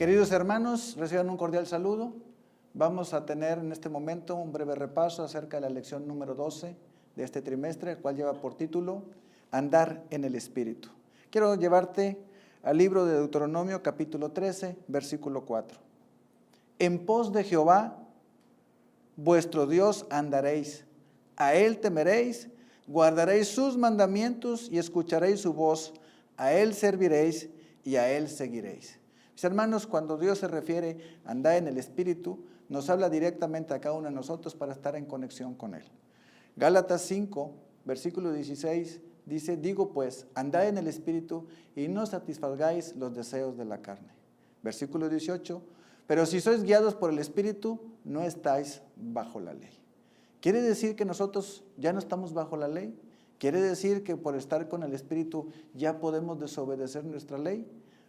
Queridos hermanos, reciban un cordial saludo. Vamos a tener en este momento un breve repaso acerca de la lección número 12 de este trimestre, el cual lleva por título Andar en el Espíritu. Quiero llevarte al libro de Deuteronomio capítulo 13, versículo 4. En pos de Jehová, vuestro Dios andaréis, a Él temeréis, guardaréis sus mandamientos y escucharéis su voz, a Él serviréis y a Él seguiréis. Mis hermanos, cuando Dios se refiere a andar en el Espíritu, nos habla directamente a cada uno de nosotros para estar en conexión con Él. Gálatas 5, versículo 16, dice, digo pues, andad en el Espíritu y no satisfagáis los deseos de la carne. Versículo 18, pero si sois guiados por el Espíritu, no estáis bajo la ley. ¿Quiere decir que nosotros ya no estamos bajo la ley? ¿Quiere decir que por estar con el Espíritu ya podemos desobedecer nuestra ley?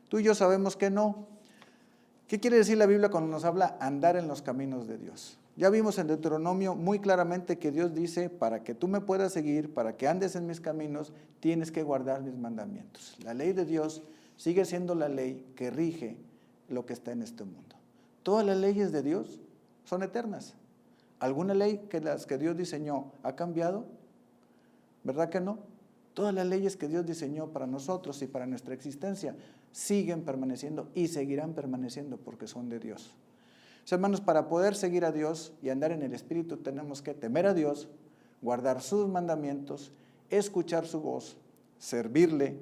Tú y yo sabemos que no. ¿Qué quiere decir la Biblia cuando nos habla andar en los caminos de Dios? Ya vimos en Deuteronomio muy claramente que Dios dice, para que tú me puedas seguir, para que andes en mis caminos, tienes que guardar mis mandamientos. La ley de Dios sigue siendo la ley que rige lo que está en este mundo. Todas las leyes de Dios son eternas. ¿Alguna ley que las que Dios diseñó ha cambiado? ¿Verdad que no? Todas las leyes que Dios diseñó para nosotros y para nuestra existencia siguen permaneciendo y seguirán permaneciendo porque son de Dios. Hermanos, para poder seguir a Dios y andar en el Espíritu tenemos que temer a Dios, guardar sus mandamientos, escuchar su voz, servirle,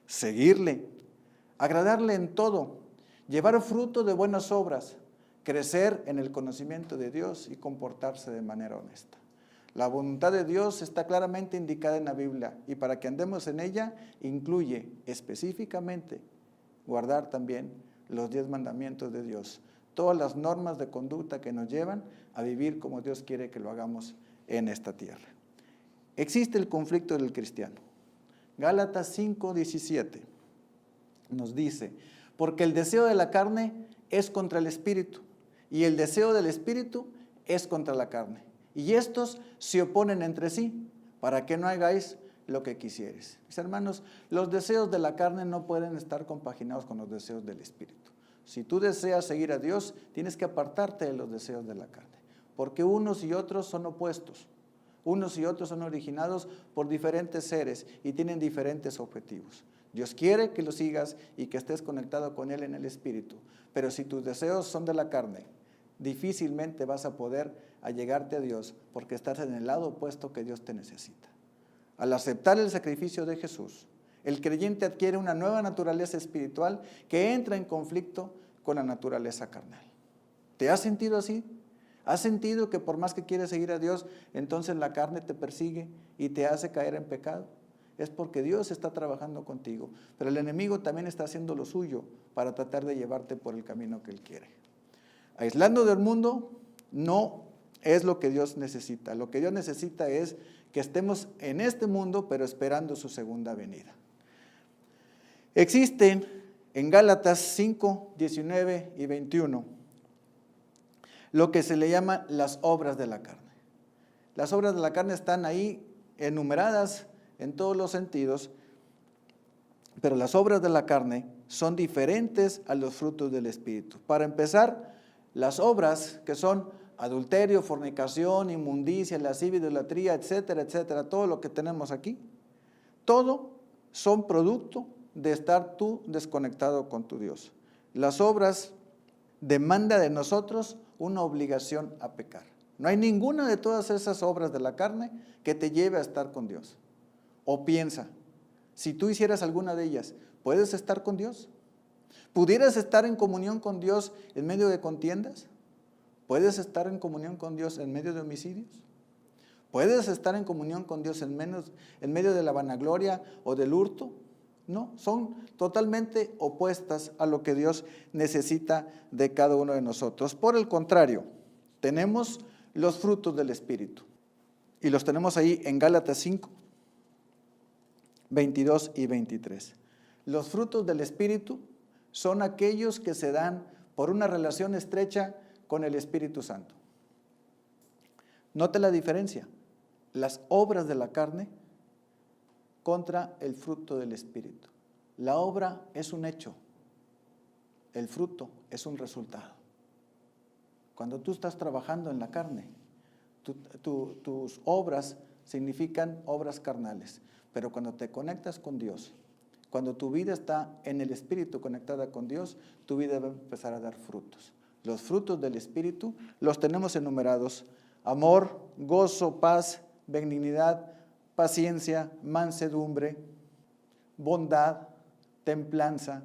seguirle, agradarle en todo, llevar fruto de buenas obras, crecer en el conocimiento de Dios y comportarse de manera honesta. La voluntad de Dios está claramente indicada en la Biblia y para que andemos en ella incluye específicamente guardar también los 10 mandamientos de Dios, todas las normas de conducta que nos llevan a vivir como Dios quiere que lo hagamos en esta tierra. Existe el conflicto del cristiano. Gálatas 5:17 nos dice, porque el deseo de la carne es contra el Espíritu y el deseo del Espíritu es contra la carne. Y estos se oponen entre sí, para que no hagáis lo que quisieres. Mis hermanos, los deseos de la carne no pueden estar compaginados con los deseos del Espíritu. Si tú deseas seguir a Dios, tienes que apartarte de los deseos de la carne, porque unos y otros son opuestos. Unos y otros son originados por diferentes seres y tienen diferentes objetivos. Dios quiere que lo sigas y que estés conectado con Él en el Espíritu, pero si tus deseos son de la carne, difícilmente vas a poder allegarte a Dios porque estás en el lado opuesto que Dios te necesita. Al aceptar el sacrificio de Jesús, el creyente adquiere una nueva naturaleza espiritual que entra en conflicto con la naturaleza carnal. ¿Te has sentido así? ¿Has sentido que por más que quieres seguir a Dios, entonces la carne te persigue y te hace caer en pecado? Es porque Dios está trabajando contigo, pero el enemigo también está haciendo lo suyo para tratar de llevarte por el camino que él quiere. Aislando del mundo no es lo que Dios necesita. Lo que Dios necesita es que estemos en este mundo, pero esperando su segunda venida. Existen en Gálatas 5, 19 y 21 lo que se le llama las obras de la carne. Las obras de la carne están ahí enumeradas en todos los sentidos, pero las obras de la carne son diferentes a los frutos del Espíritu. Para empezar, las obras que son adulterio, fornicación, inmundicia, lascivia, idolatría, etcétera, etcétera, todo lo que tenemos aquí, todo son producto de estar tú desconectado con tu Dios. Las obras demanda de nosotros una obligación a pecar. No hay ninguna de todas esas obras de la carne que te lleve a estar con Dios. O piensa, si tú hicieras alguna de ellas, ¿puedes estar con Dios? ¿Pudieras estar en comunión con Dios en medio de contiendas? ¿Puedes estar en comunión con Dios en medio de homicidios? ¿Puedes estar en comunión con Dios en medio de la vanagloria o del hurto? No, son totalmente opuestas a lo que Dios necesita de cada uno de nosotros. Por el contrario, tenemos los frutos del Espíritu y los tenemos ahí en Gálatas 5, 22 y 23. Los frutos del Espíritu son aquellos que se dan por una relación estrecha con el Espíritu Santo. Note la diferencia. Las obras de la carne contra el fruto del Espíritu. La obra es un hecho. El fruto es un resultado. Cuando tú estás trabajando en la carne, tus obras significan obras carnales. Pero cuando te conectas con Dios, cuando tu vida está en el Espíritu conectada con Dios, tu vida va a empezar a dar frutos. Los frutos del Espíritu los tenemos enumerados: amor, gozo, paz, benignidad, paciencia, mansedumbre, bondad, templanza.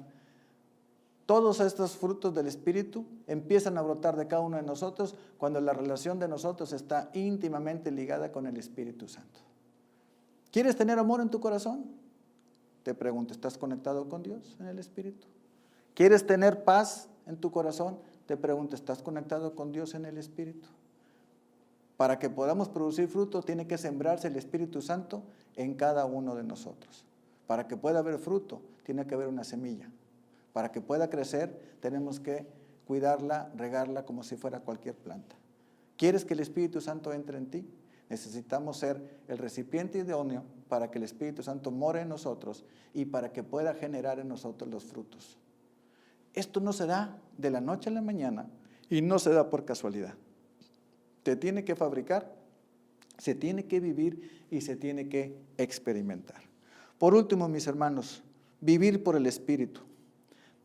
Todos estos frutos del Espíritu empiezan a brotar de cada uno de nosotros cuando la relación de nosotros está íntimamente ligada con el Espíritu Santo. ¿Quieres tener amor en tu corazón? Te pregunto, ¿estás conectado con Dios en el Espíritu? ¿Quieres tener paz en tu corazón? Te pregunto, ¿estás conectado con Dios en el Espíritu? Para que podamos producir fruto, tiene que sembrarse el Espíritu Santo en cada uno de nosotros. Para que pueda haber fruto, tiene que haber una semilla. Para que pueda crecer, tenemos que cuidarla, regarla como si fuera cualquier planta. ¿Quieres que el Espíritu Santo entre en ti? Necesitamos ser el recipiente idóneo para que el Espíritu Santo more en nosotros y para que pueda generar en nosotros los frutos. Esto no se da de la noche a la mañana y no se da por casualidad. Se tiene que fabricar, se tiene que vivir y se tiene que experimentar. Por último, mis hermanos, vivir por el Espíritu.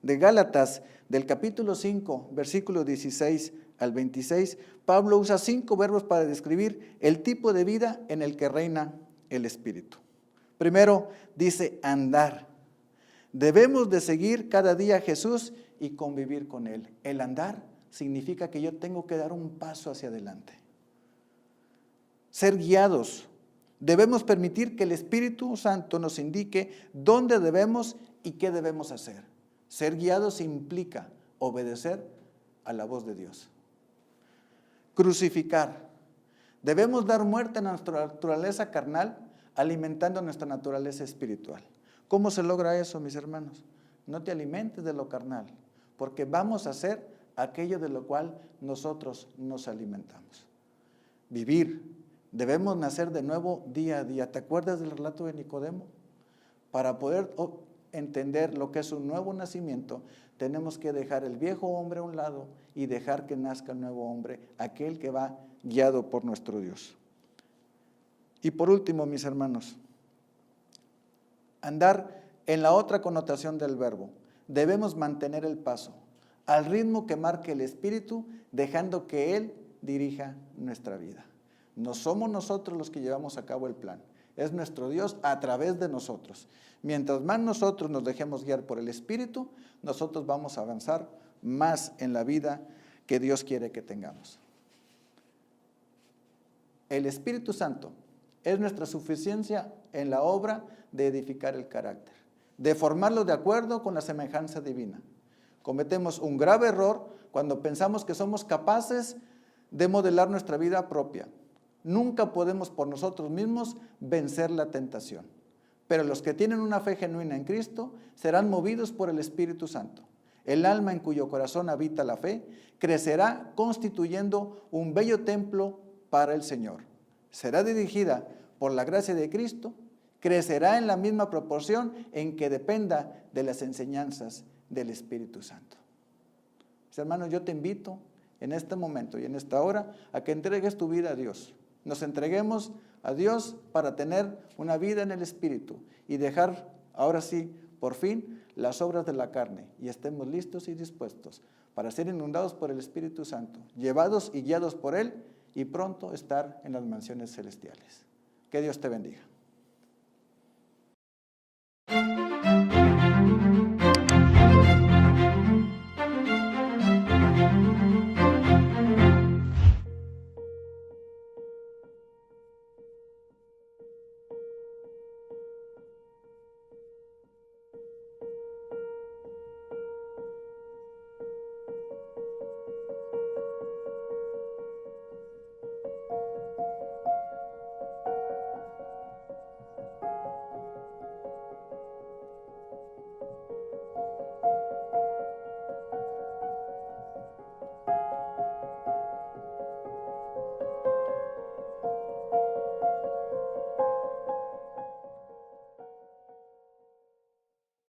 De Gálatas, del capítulo 5, versículo 16 al 26, Pablo usa 5 verbos para describir el tipo de vida en el que reina el Espíritu. Primero, dice andar. Debemos de seguir cada día a Jesús y convivir con Él. El andar significa que yo tengo que dar un paso hacia adelante. Ser guiados. Debemos permitir que el Espíritu Santo nos indique dónde debemos y qué debemos hacer. Ser guiados implica obedecer a la voz de Dios. Crucificar. Debemos dar muerte a nuestra naturaleza carnal, alimentando nuestra naturaleza espiritual. ¿Cómo se logra eso, mis hermanos? No te alimentes de lo carnal, porque vamos a hacer aquello de lo cual nosotros nos alimentamos. Vivir. Debemos nacer de nuevo día a día. ¿Te acuerdas del relato de Nicodemo? Para poder entender lo que es un nuevo nacimiento, tenemos que dejar el viejo hombre a un lado y dejar que nazca el nuevo hombre, aquel que va guiado por nuestro Dios. Y por último, mis hermanos, andar en la otra connotación del verbo. Debemos mantener el paso al ritmo que marque el Espíritu, dejando que Él dirija nuestra vida. No somos nosotros los que llevamos a cabo el plan. Es nuestro Dios a través de nosotros. Mientras más nosotros nos dejemos guiar por el Espíritu, nosotros vamos a avanzar más en la vida que Dios quiere que tengamos. El Espíritu Santo es nuestra suficiencia en la obra de edificar el carácter, de formarlo de acuerdo con la semejanza divina. Cometemos un grave error cuando pensamos que somos capaces de modelar nuestra vida propia. Nunca podemos por nosotros mismos vencer la tentación. Pero los que tienen una fe genuina en Cristo serán movidos por el Espíritu Santo. El alma en cuyo corazón habita la fe crecerá constituyendo un bello templo para el Señor. Será dirigida por la gracia de Cristo, crecerá en la misma proporción en que dependa de las enseñanzas del Espíritu Santo. Mis hermanos, yo te invito en este momento y en esta hora a que entregues tu vida a Dios. Nos entreguemos a Dios para tener una vida en el Espíritu y dejar, ahora sí, por fin, las obras de la carne y estemos listos y dispuestos para ser inundados por el Espíritu Santo, llevados y guiados por Él y pronto estar en las mansiones celestiales. Que Dios te bendiga.